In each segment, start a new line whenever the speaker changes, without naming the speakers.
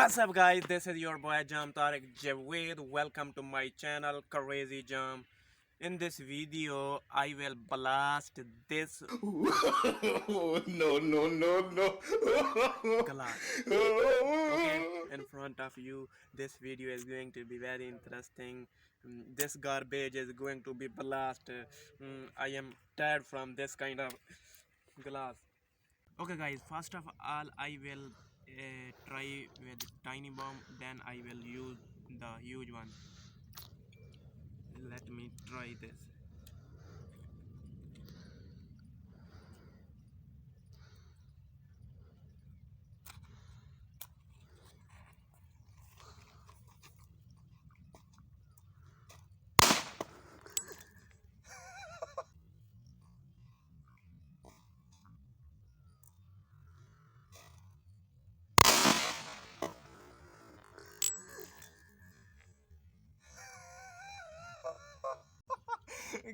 What's up, guys? This is your boy JaaM Tariq Javed. Welcome to my channel Crazy JaaM. In this video, I will blast this glass. Okay, in front of you, this video is going to be very interesting. This garbage is going to be blasted. I am tired from this kind of glass. Okay, guys, first of all, I will try with tiny bomb, then I will use the huge one. Let me try this.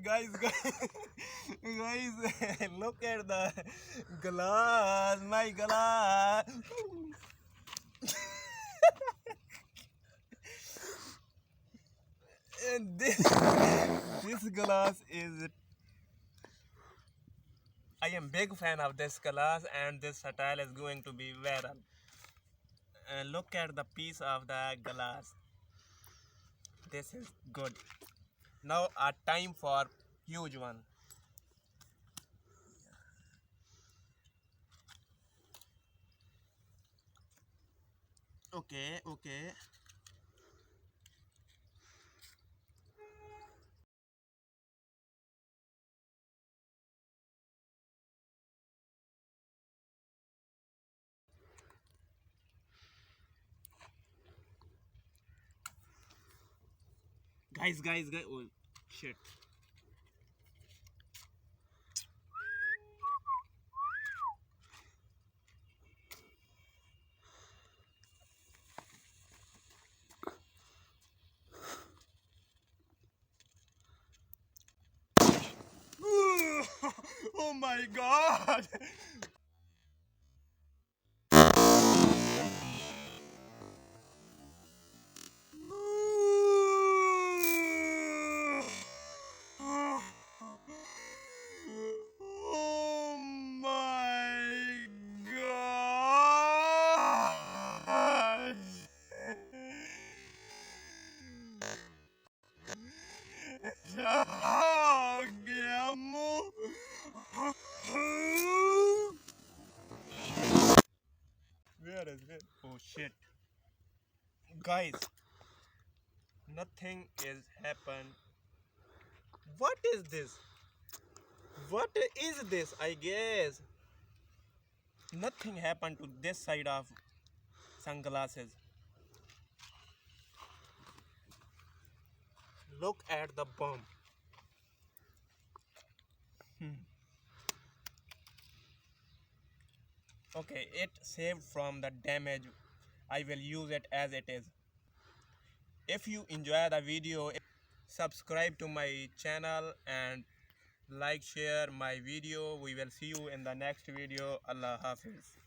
guys, look at the glass, my glass. And this glass is, I am big fan of this glass, and this style is going to be viral. Look at the piece of the glass. This is good. Now a time for huge one. Okay. Guys. Oh, shit. Oh my god. Oh my god. Where is it? Oh shit. Guys, nothing is happened. What is this? What is this? I guess nothing happened to this side of sunglasses. Look at the bump. Okay, it saved from the damage. I will use it as it is. If you enjoy the video, subscribe to my channel and like, share my video. We will see you in the next video. Allah Hafiz.